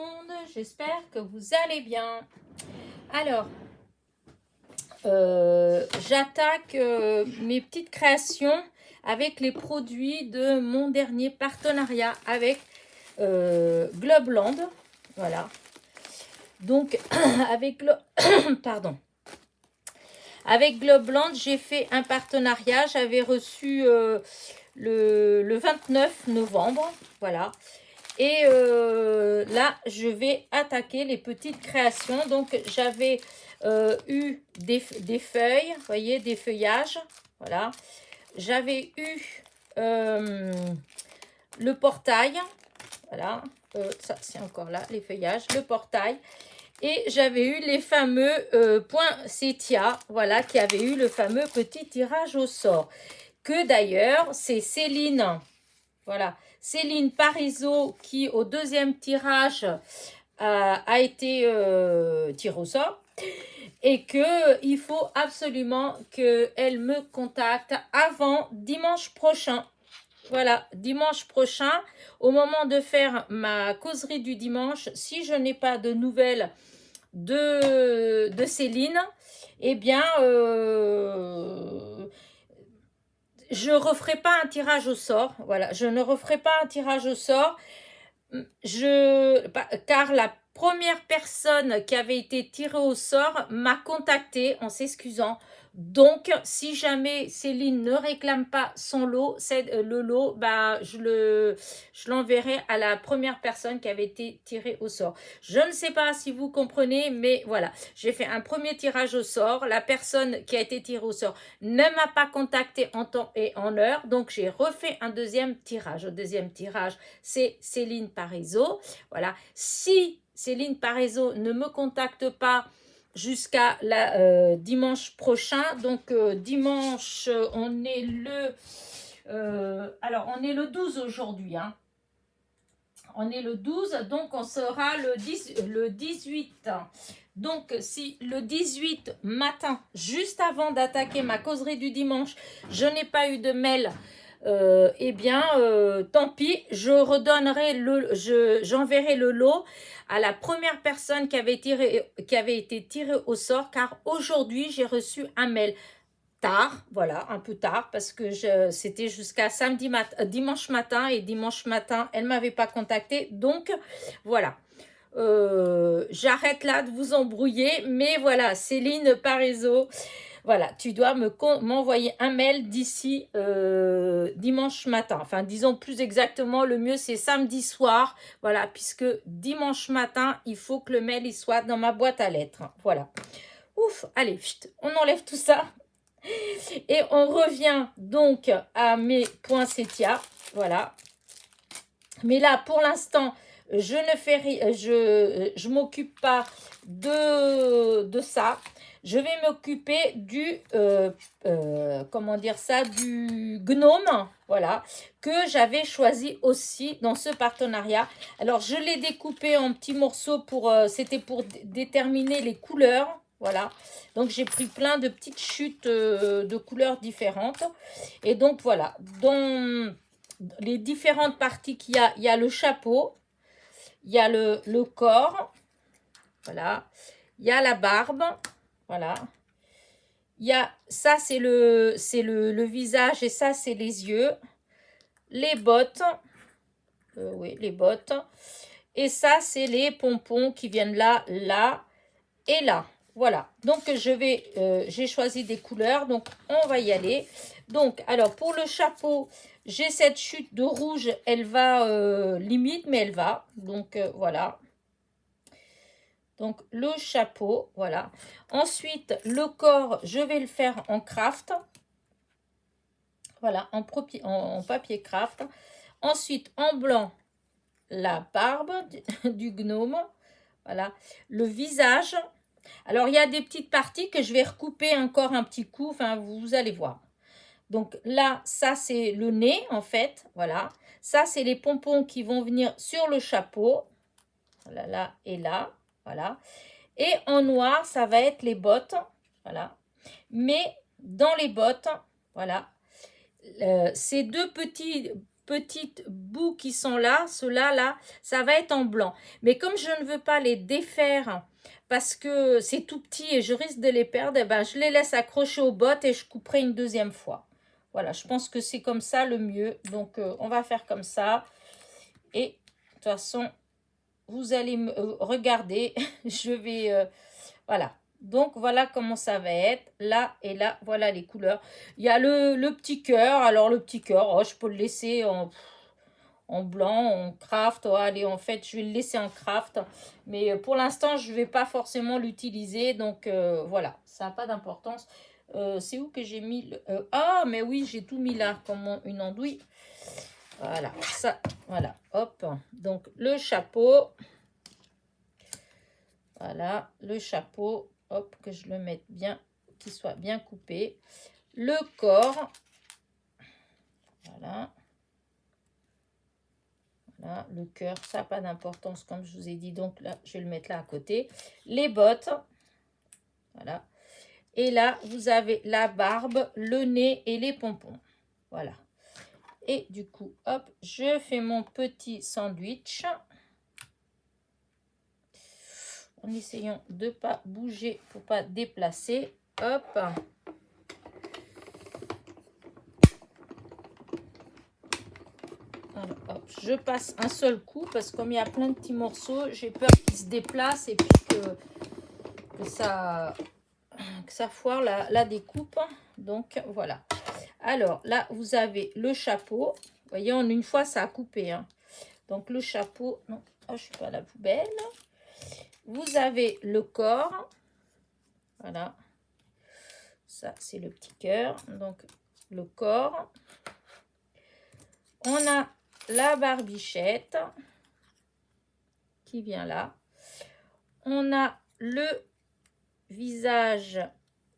monde, j'espère que vous allez bien. Alors, j'attaque mes petites créations avec les produits de mon dernier partenariat avec Globland. Voilà. Donc, avec Globland, j'ai fait un partenariat. J'avais reçu le 29 novembre. Voilà. Et là, je vais attaquer les petites créations. Donc, j'avais eu des feuilles, vous voyez, des feuillages. Voilà. J'avais eu le portail. Voilà. Ça, c'est encore là, les feuillages. Le portail. Et j'avais eu les fameux poinsettias. Voilà, qui avaient eu le fameux petit tirage au sort. Que d'ailleurs, c'est Céline. Voilà. Céline Parizeau qui au deuxième tirage a été tirée au sort et qu'il faut absolument qu'elle me contacte avant dimanche prochain. Voilà, dimanche prochain, au moment de faire ma causerie du dimanche, si je n'ai pas de nouvelles de Céline, eh bien, je ne referai pas un tirage au sort. Voilà, je ne referai pas un tirage au sort. Car la première personne qui avait été tirée au sort m'a contacté en s'excusant. Donc, si jamais Céline ne réclame pas son lot, le lot, bah, je l'enverrai à la première personne qui avait été tirée au sort. Je ne sais pas si vous comprenez, mais voilà. J'ai fait un premier tirage au sort. La personne qui a été tirée au sort ne m'a pas contacté en temps et en heure. Donc, j'ai refait un deuxième tirage. Au deuxième tirage, c'est Céline Parizeau. Voilà. Si Céline Parizeau ne me contacte pas jusqu'à dimanche prochain, donc dimanche, on est le on est le 12 aujourd'hui, hein. On est le 12, donc on sera le 18. Donc, si le 18 matin, juste avant d'attaquer ma causerie du dimanche, je n'ai pas eu de mail, eh bien, tant pis, j'enverrai le lot à la première personne qui avait été tirée au sort, car aujourd'hui, j'ai reçu un mail tard, voilà, un peu tard, parce que c'était jusqu'à dimanche matin, et dimanche matin, elle ne m'avait pas contacté, donc voilà. J'arrête là de vous embrouiller, mais voilà, Céline Parizeau, voilà, tu dois m'envoyer un mail d'ici dimanche matin. Enfin, disons plus exactement, le mieux c'est samedi soir. Voilà, puisque dimanche matin, il faut que le mail il soit dans ma boîte à lettres. Voilà. Ouf, allez, on enlève tout ça. Et on revient donc à mes poinsettias. Voilà. Mais là, pour l'instant, je ne fais rien, je m'occupe pas de ça. Je vais m'occuper du, comment dire ça, du gnome, voilà, que j'avais choisi aussi dans ce partenariat. Alors, je l'ai découpé en petits morceaux c'était pour déterminer les couleurs, voilà. Donc, j'ai pris plein de petites chutes de couleurs différentes. Et donc, voilà, dans les différentes parties qu'il y a, il y a le chapeau, il y a le corps, voilà, il y a la barbe, voilà. Il y a, ça c'est le visage et ça c'est les yeux, les bottes, oui, les bottes. Et ça c'est les pompons qui viennent là, là et là. Voilà, donc j'ai choisi des couleurs, donc on va y aller. Donc, alors pour le chapeau, j'ai cette chute de rouge, elle va limite, mais elle va. Donc, voilà. Donc, le chapeau, voilà. Ensuite, le corps, je vais le faire en craft. Voilà, en papier craft. Ensuite, en blanc, la barbe du gnome. Voilà, le visage. Alors, il y a des petites parties que je vais recouper encore un petit coup. Enfin, vous allez voir. Donc là, ça, c'est le nez, en fait. Voilà. Ça, c'est les pompons qui vont venir sur le chapeau. Voilà, là et là. Voilà. Et en noir, ça va être les bottes. Voilà. Mais dans les bottes, voilà, ces deux petits petites bouts qui sont là, ceux-là, là, ça va être en blanc. Mais comme je ne veux pas les défaire parce que c'est tout petit et je risque de les perdre, eh ben, je les laisse accrocher aux bottes et je couperai une deuxième fois. Voilà, je pense que c'est comme ça le mieux. Donc, on va faire comme ça. Et de toute façon, vous allez me regarder. Je vais... voilà. Donc, voilà comment ça va être. Là et là, voilà les couleurs. Il y a le petit cœur. Alors, le petit cœur, oh, je peux le laisser en blanc, en craft. Oh, allez, en fait, je vais le laisser en craft. Mais pour l'instant, je ne vais pas forcément l'utiliser. Donc, voilà, ça n'a pas d'importance. C'est où que j'ai mis ah, mais oui, j'ai tout mis là, comme une andouille. Voilà, ça, voilà, hop. Donc, le chapeau. Voilà, le chapeau. Hop, que je le mette bien, qu'il soit bien coupé. Le corps. Voilà. Voilà, le cœur, ça n'a pas d'importance, comme je vous ai dit. Donc, là, je vais le mettre là à côté. Les bottes. Voilà. Et là, vous avez la barbe, le nez et les pompons. Voilà. Et du coup, hop, je fais mon petit sandwich. En essayant de ne pas bouger pour ne pas déplacer. Hop. Alors, hop, je passe un seul coup parce que comme il y a plein de petits morceaux, j'ai peur qu'ils se déplacent et puis que ça foire la découpe. Donc, voilà. Alors, là, vous avez le chapeau. Vous voyez, en une fois, ça a coupé. Hein. Donc, le chapeau... Non, oh, je ne suis pas à la poubelle. Vous avez le corps. Voilà. Ça, c'est le petit cœur. Donc, le corps. On a la barbichette qui vient là. On a le visage,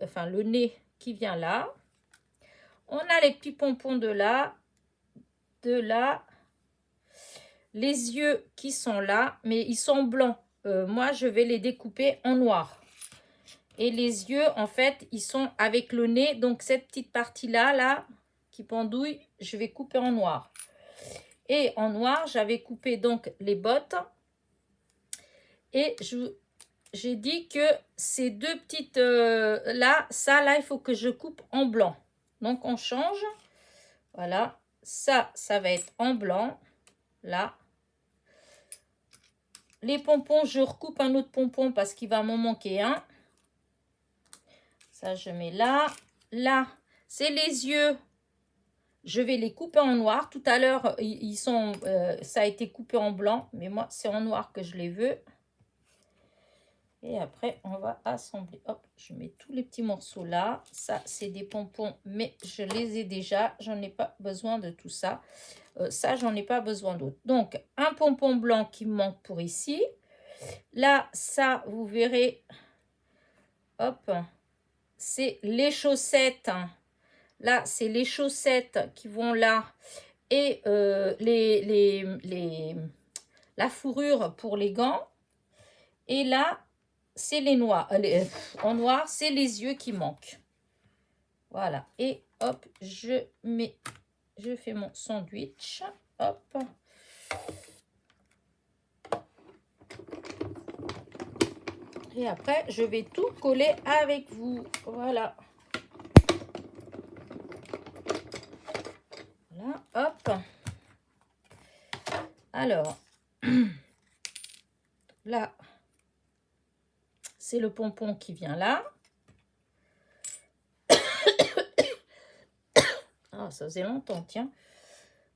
enfin le nez qui vient là. On a les petits pompons de là, les yeux qui sont là, mais ils sont blancs. Moi, je vais les découper en noir. Et les yeux, en fait, ils sont avec le nez. Donc, cette petite partie-là, là, qui pendouille, je vais couper en noir. Et en noir, j'avais coupé donc les bottes. Et j'ai dit que ces deux petites là, ça, là, il faut que je coupe en blanc. Donc, on change. Voilà. Ça va être en blanc. Là. Les pompons, je recoupe un autre pompon parce qu'il va m'en manquer un. Ça, je mets là. Là, c'est les yeux. Je vais les couper en noir. Tout à l'heure, ça a été coupé en blanc. Mais moi, c'est en noir que je les veux. Et après, on va assembler. Hop, je mets tous les petits morceaux là. Ça, c'est des pompons, mais je les ai déjà. J'en ai pas besoin de tout ça. Ça, j'en ai pas besoin d'autres. Donc, un pompon blanc qui me manque pour ici. Là, ça, vous verrez. Hop, c'est les chaussettes. Là, c'est les chaussettes qui vont là. Et la fourrure pour les gants. Et là, c'est les noirs. En noir, c'est les yeux qui manquent. Voilà. Et hop, je fais mon sandwich. Hop. Et après, je vais tout coller avec vous. Voilà. Voilà, hop. Alors, là, c'est le pompon qui vient là. Ah, ça faisait longtemps, tiens.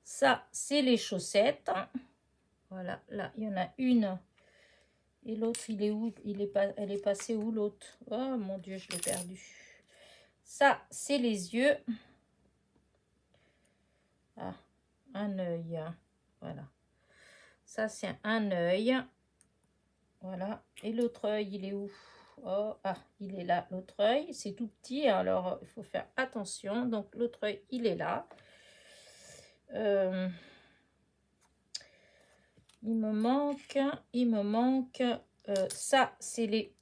Ça, c'est les chaussettes. Voilà, là, il y en a une. Et l'autre, il est où? Elle est passée où l'autre? Oh mon Dieu, je l'ai perdu. Ça, c'est les yeux. Ah, un œil. Voilà. Ça, c'est un œil. Voilà. Et l'autre œil, il est où? Oh, ah, il est là, l'autre œil. C'est tout petit, alors il faut faire attention. Donc, l'autre œil, il est là. Il me manque. Ça, c'est les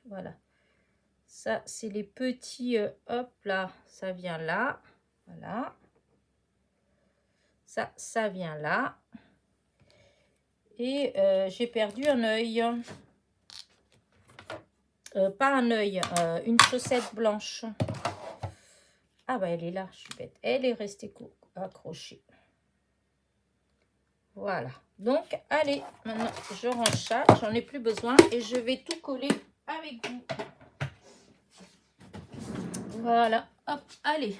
voilà. Ça, c'est les petits. Hop là, ça vient là. Voilà. Ça vient là. Et j'ai perdu un œil. Pas un œil, une chaussette blanche. Ah bah elle est là, je suis bête. Elle est restée accrochée. Voilà. Donc, allez, maintenant, je range ça. J'en ai plus besoin et je vais tout coller avec vous. Voilà. Hop, allez.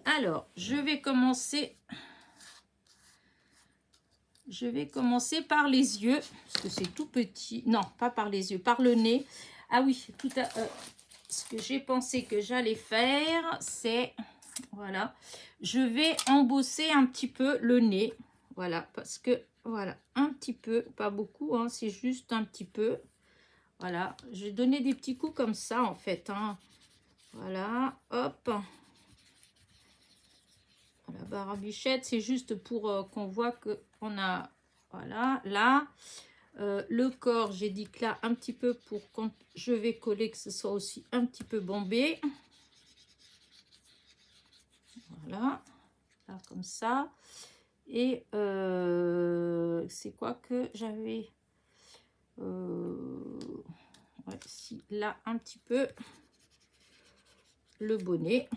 Alors, je vais commencer par les yeux. Parce que c'est tout petit. Non, pas par les yeux, par le nez. Ah oui, ce que j'ai pensé que j'allais faire, c'est... Voilà. Je vais embosser un petit peu le nez. Voilà, parce que... Voilà, un petit peu, pas beaucoup, hein, c'est juste un petit peu. Voilà, je vais donner des petits coups comme ça, en fait. Hein. Voilà, hop. La barbichette, c'est juste pour qu'on voit qu'on a... Voilà, là. Le corps, j'ai dit que là, un petit peu pour quand je vais coller, que ce soit aussi un petit peu bombé. Voilà, là, comme ça. Et c'est quoi que j'avais ouais, si, là, un petit peu le bonnet.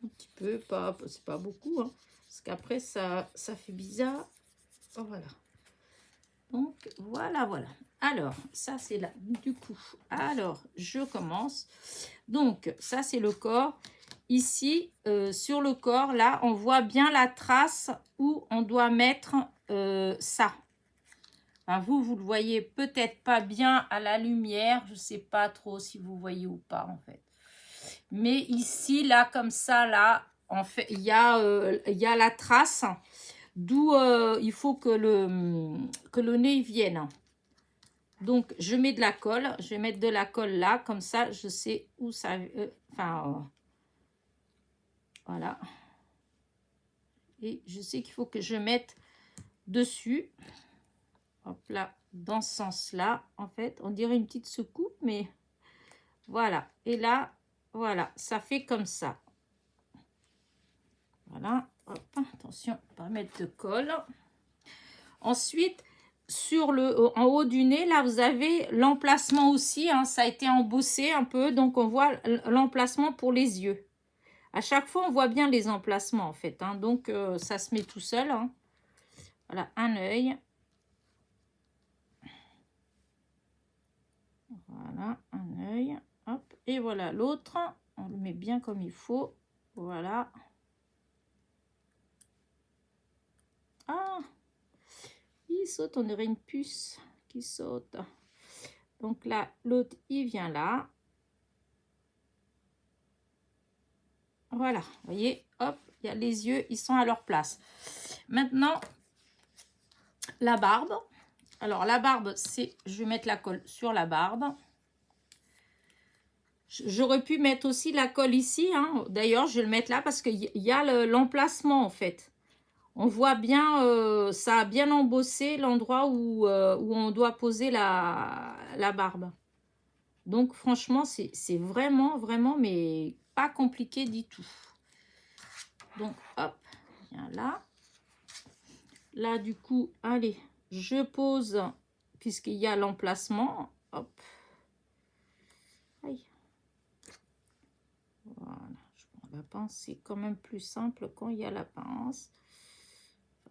Un petit peu, c'est pas beaucoup, hein, parce qu'après, ça fait bizarre. Oh, voilà. Donc, voilà. Alors, ça, c'est là, du coup. Alors, je commence. Donc, ça, c'est le corps. Ici, sur le corps, là, on voit bien la trace où on doit mettre ça. Enfin, vous le voyez peut-être pas bien à la lumière. Je sais pas trop si vous voyez ou pas, en fait. Mais ici, là, comme ça, là, en fait, il y a la trace d'où il faut que le nez vienne. Donc, je mets de la colle. Je vais mettre de la colle là. Comme ça, je sais où ça... voilà. Et je sais qu'il faut que je mette dessus. Hop là, dans ce sens-là. En fait, on dirait une petite secoupe, mais voilà. Et là, voilà, ça fait comme ça. Voilà. Hop, attention, pas mettre de colle. Ensuite, en haut du nez, là, vous avez l'emplacement aussi. Hein, ça a été embossé un peu, donc on voit l'emplacement pour les yeux. À chaque fois, on voit bien les emplacements, en fait. Hein, donc, ça se met tout seul. Hein. Voilà, un œil. Voilà, un œil. Hop, et voilà l'autre. On le met bien comme il faut. Voilà. Ah, il saute, on dirait une puce qui saute. Donc là, l'autre, il vient là. Voilà, vous voyez, hop, il y a les yeux, ils sont à leur place. Maintenant, la barbe. Alors, la barbe, c'est... Je vais mettre la colle sur la barbe. J'aurais pu mettre aussi la colle ici. Hein. D'ailleurs, je vais le mettre là parce qu'il y a l'emplacement, en fait. On voit bien, ça a bien embossé l'endroit où on doit poser la barbe. Donc, franchement, c'est vraiment, mais pas compliqué du tout. Donc, hop, viens là. Là, du coup, allez, je pose, puisqu'il y a l'emplacement. Hop. Aïe. Voilà, je prends la pince. C'est quand même plus simple quand il y a la pince.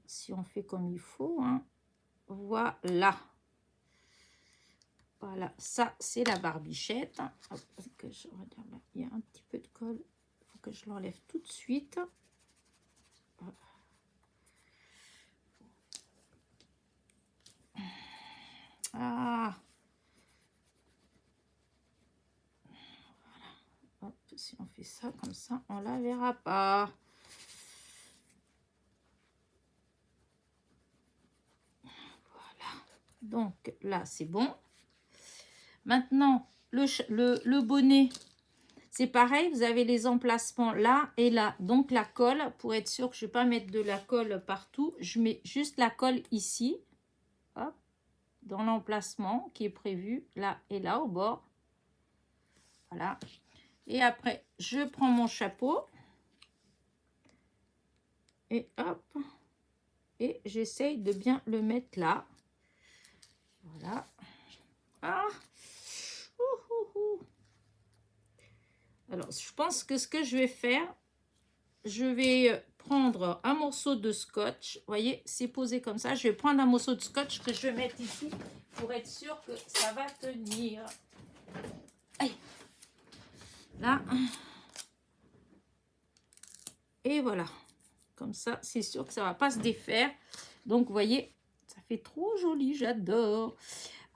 Si on fait comme il faut, hein. Voilà. Voilà, ça, c'est la barbichette. Hop, que je regarde là. Il y a un petit peu de colle. Il faut que je l'enlève tout de suite. Voilà. Ah. Voilà. Hop, si on fait ça comme ça, on la verra pas. Voilà. Donc là, c'est bon. Maintenant, le bonnet, c'est pareil. Vous avez les emplacements là et là. Donc, la colle, pour être sûr que je ne vais pas mettre de la colle partout, je mets juste la colle ici. Hop. Dans l'emplacement qui est prévu là et là au bord. Voilà. Et après, je prends mon chapeau. Et hop. Et j'essaye de bien le mettre là. Voilà. Ah. Alors, je pense que ce que je vais faire, je vais prendre un morceau de scotch. Vous voyez, c'est posé comme ça. Je vais prendre un morceau de scotch que je vais mettre ici pour être sûr que ça va tenir. Aïe. Là. Et voilà. Comme ça, c'est sûr que ça ne va pas se défaire. Donc, vous voyez, ça fait trop joli. J'adore.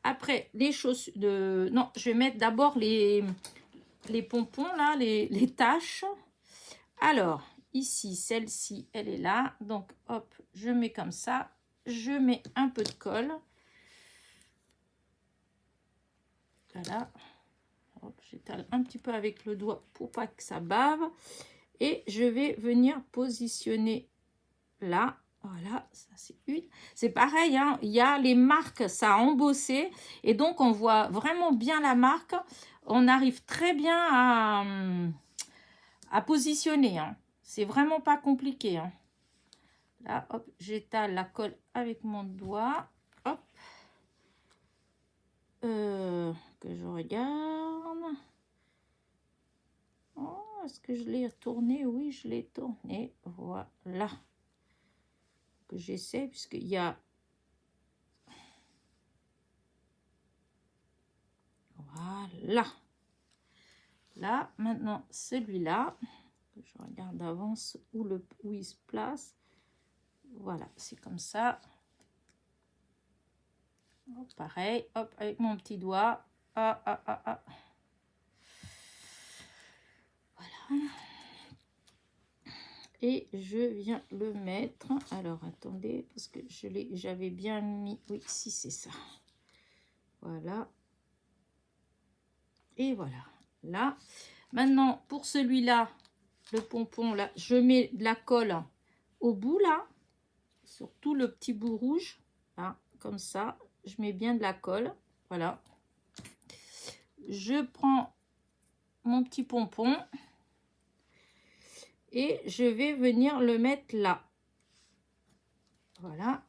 Après, les chaussures de... Non, je vais mettre d'abord les pompons, là, les taches. Alors, ici, celle-ci, elle est là. Donc, hop, je mets comme ça. Je mets un peu de colle. Voilà. Hop, j'étale un petit peu avec le doigt pour pas que ça bave. Et je vais venir positionner là. Voilà, ça c'est une. C'est pareil, hein, il y a les marques, ça a embossé. Et donc, on voit vraiment bien la marque. On arrive très bien à positionner. Hein. C'est vraiment pas compliqué. Hein. Là, hop, j'étale la colle avec mon doigt. Hop. Que je regarde. Oh, est-ce que je l'ai tourné? Oui, je l'ai tourné. Voilà. Que j'essaie, puisqu'il y a... Voilà. Là, maintenant, celui-là. Je regarde d'avance où il se place. Voilà, c'est comme ça. Hop, pareil, hop, avec mon petit doigt. Ah, ah, ah, ah. Voilà. Et je viens le mettre. Alors, attendez, parce que j'avais bien mis... Oui, si, c'est ça. Voilà. Et voilà. Là. Maintenant, pour celui-là, le pompon, là, je mets de la colle au bout, là. Sur tout le petit bout rouge. Là, comme ça. Je mets bien de la colle. Voilà. Je prends mon petit pompon. Et je vais venir le mettre là. Voilà.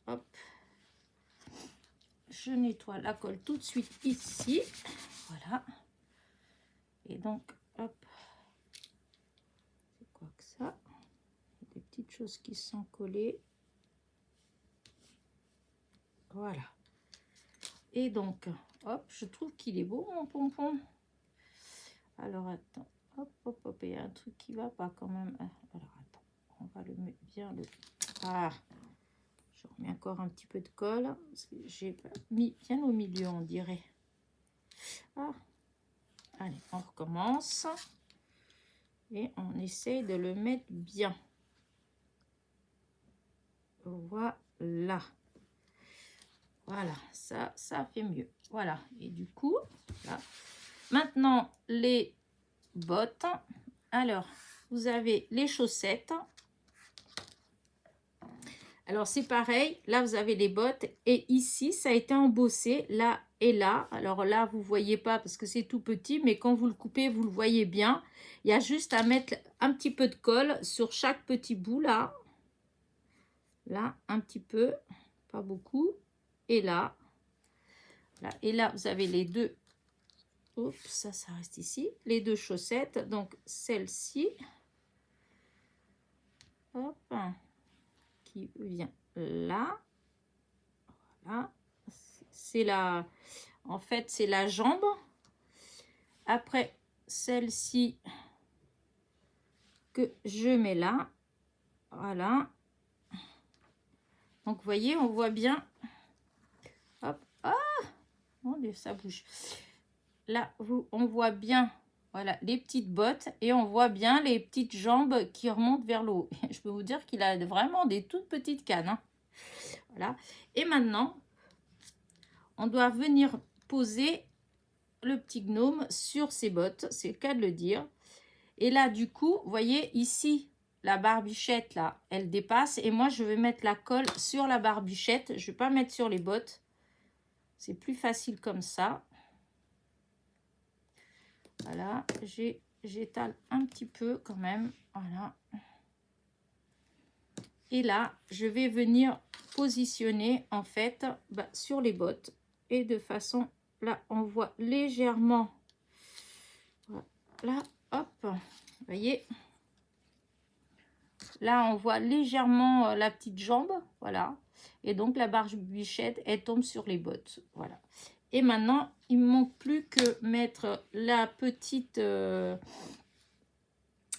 Hop. Je nettoie la colle tout de suite ici. Voilà. Et donc, hop. C'est quoi que ça? Des petites choses qui sont collées. Voilà. Et donc, hop, je trouve qu'il est beau mon pompon. Alors, attends. Hop, hop, hop. Il y a un truc qui va pas quand même. Alors, attends. On va le mettre bien le... Ah! Je remets encore un petit peu de colle. Parce que j'ai mis bien au milieu, on dirait. Ah. Allez, on recommence. Et on essaye de le mettre bien. Voilà. Voilà, ça fait mieux. Voilà, et du coup, là. Maintenant, les bottes. Alors, vous avez les chaussettes. Alors, c'est pareil. Là, vous avez les bottes. Et ici, ça a été embossé là et là. Alors là, vous ne voyez pas parce que c'est tout petit. Mais quand vous le coupez, vous le voyez bien. Il y a juste à mettre un petit peu de colle sur chaque petit bout là. Là, un petit peu. Pas beaucoup. Et là. Là. Et là, vous avez les deux. Oups, ça reste ici. Les deux chaussettes. Donc, celle-ci. Hop. Qui vient là. Voilà. C'est la... En fait, c'est la jambe. Après, celle-ci que je mets là. Voilà. Donc, vous voyez, on voit bien. Hop. Ah! Mon Dieu, ça bouge. Là, on voit bien, voilà, les petites bottes. Et on voit bien les petites jambes qui remontent vers le haut. Je peux vous dire qu'il a vraiment des toutes petites cannes. Hein. Voilà. Et maintenant, on doit venir poser le petit gnome sur ses bottes. C'est le cas de le dire. Et là, du coup, vous voyez ici, la barbichette, là, elle dépasse. Et moi, je vais mettre la colle sur la barbichette. Je ne vais pas mettre sur les bottes. C'est plus facile comme ça. Voilà, j'étale un petit peu quand même. Voilà. Et là, je vais venir positionner en fait sur les bottes. Et de façon, là, on voit légèrement, voilà, hop, vous voyez. Là, on voit légèrement la petite jambe, voilà. Et donc, la barbichette, elle tombe sur les bottes, voilà. Et maintenant, il ne me manque plus que mettre la petite,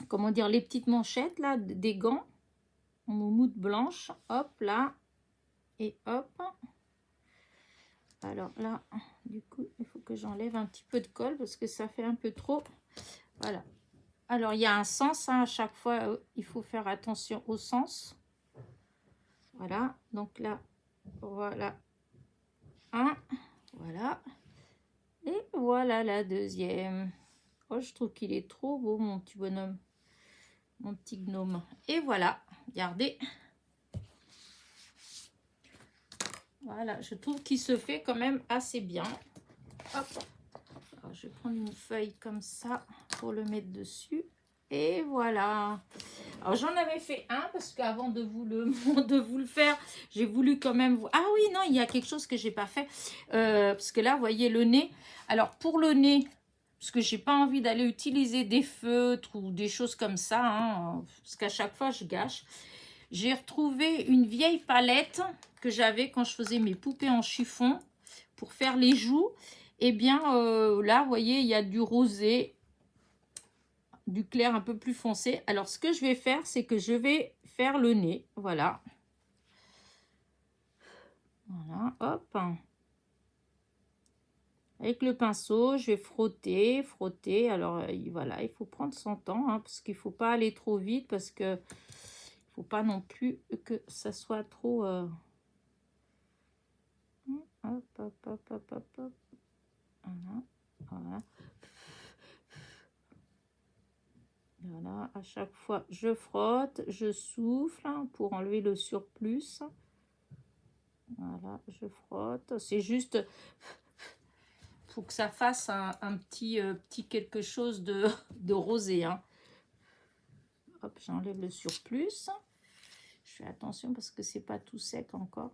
comment dire, les petites manchettes, là, des gants en moumoute blanche, hop, là, et hop. Alors là, du coup, il faut que j'enlève un petit peu de colle parce que ça fait un peu trop, voilà. Alors, il y a un sens, hein, à chaque fois, il faut faire attention au sens. Voilà, donc là, voilà, un, voilà. Et voilà la deuxième. Oh, je trouve qu'il est trop beau, mon petit bonhomme, mon petit gnome. Et voilà, regardez. Voilà, je trouve qu'il se fait quand même assez bien. Hop. Alors, je vais prendre une feuille comme ça pour le mettre dessus. Et voilà. Alors, j'en avais fait un parce qu'avant de vous le faire, j'ai voulu quand même vous... Ah oui, non, il y a quelque chose que j'ai pas fait. Parce que là, vous voyez le nez. Alors, pour le nez, parce que j'ai pas envie d'aller utiliser des feutres ou des choses comme ça, hein, parce qu'à chaque fois, je gâche. J'ai retrouvé une vieille palette que j'avais quand je faisais mes poupées en chiffon pour faire les joues. Et bien, là, vous voyez, il y a du rosé, du clair un peu plus foncé. Alors, ce que je vais faire, c'est que je vais faire le nez. Voilà. Voilà, hop. Avec le pinceau, je vais frotter, frotter. Alors, voilà, il faut prendre son temps, hein, parce qu'il ne faut pas aller trop vite, parce que il ne faut pas non plus que ça soit trop... Hop, hop, hop, hop, hop, hop. Voilà, voilà. Voilà, à chaque fois, je frotte, je souffle pour enlever le surplus. Voilà, je frotte. C'est juste pour que ça fasse un petit quelque chose de rosé. Hein. Hop, j'enlève le surplus. Je fais attention parce que c'est pas tout sec encore.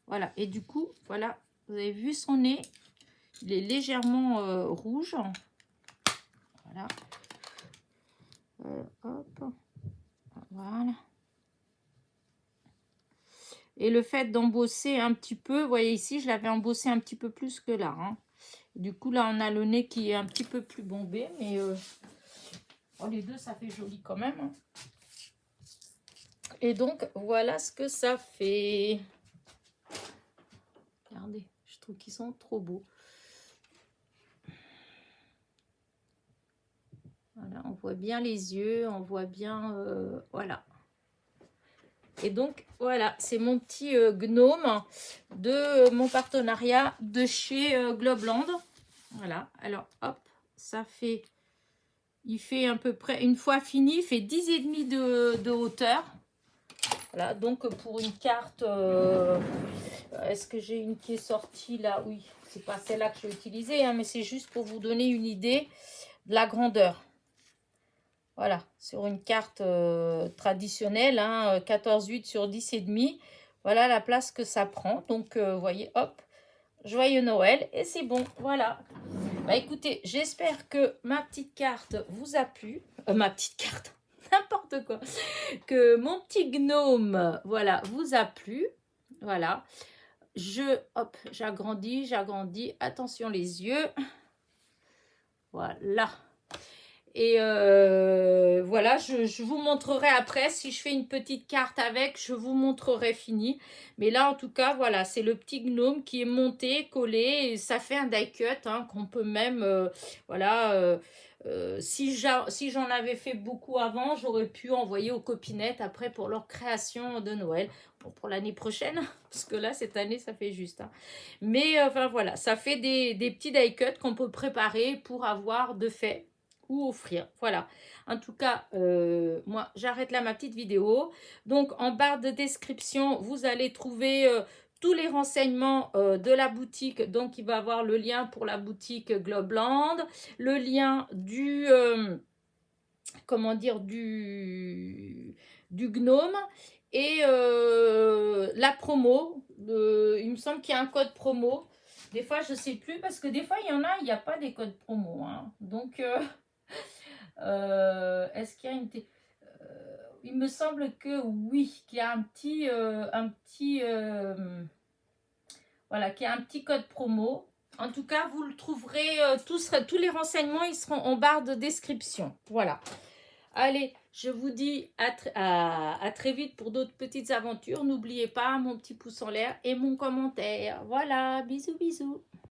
Voilà, et du coup, voilà, vous avez vu son nez. Il est légèrement rouge. Voilà. Hop. Voilà. Et le fait d'embosser un petit peu, vous voyez ici, je l'avais embossé un petit peu plus que là. Hein. Du coup, là, on a le nez qui est un petit peu plus bombé. Mais oh, les deux, ça fait joli quand même. Hein. Et donc, voilà ce que ça fait. Regardez, je trouve qu'ils sont trop beaux. Voilà, on voit bien les yeux, on voit bien... voilà. Et donc, voilà, c'est mon petit gnome de mon partenariat de chez Globland. Voilà, alors, hop, ça fait... Il fait à peu près, une fois fini, il fait 10,5 de hauteur. Voilà, donc pour une carte... est-ce que j'ai une qui est sortie là? Oui, c'est pas celle-là que je vais utiliser, hein, mais c'est juste pour vous donner une idée de la grandeur. Voilà, sur une carte traditionnelle, hein, 14,8 sur 10,5. Voilà la place que ça prend. Donc, vous voyez, hop, joyeux Noël. Et c'est bon, voilà. Bah écoutez, j'espère que ma petite carte vous a plu. Ma petite carte, n'importe quoi. Que mon petit gnome, voilà, vous a plu. Voilà. Hop, j'agrandis. Attention les yeux. Voilà. Et voilà, je vous montrerai après. Si je fais une petite carte avec, je vous montrerai fini. Mais là, en tout cas, voilà, c'est le petit gnome qui est monté, collé. Et ça fait un die cut hein, qu'on peut même, voilà... si j'en avais fait beaucoup avant, j'aurais pu envoyer aux copinettes après pour leur création de Noël. Bon, pour l'année prochaine, parce que là, cette année, ça fait juste. Hein. Mais enfin, voilà, ça fait des petits die cuts qu'on peut préparer pour avoir de fait ou offrir. Voilà. En tout cas, moi, j'arrête là ma petite vidéo. Donc, en barre de description, vous allez trouver... tous les renseignements de la boutique, donc il va avoir le lien pour la boutique Globland, le lien du, comment dire, du gnome et la promo. Il me semble qu'il y a un code promo. Des fois, je ne sais plus parce que des fois, il y en a, il n'y a pas des codes promo. Hein. Donc, est-ce qu'il y a une... il me semble que oui, qu'il y a voilà, qu'il y a un petit code promo. En tout cas, vous le trouverez, tous les renseignements, ils seront en barre de description. Voilà. Allez, je vous dis à très vite pour d'autres petites aventures. N'oubliez pas mon petit pouce en l'air et mon commentaire. Voilà, bisous, bisous.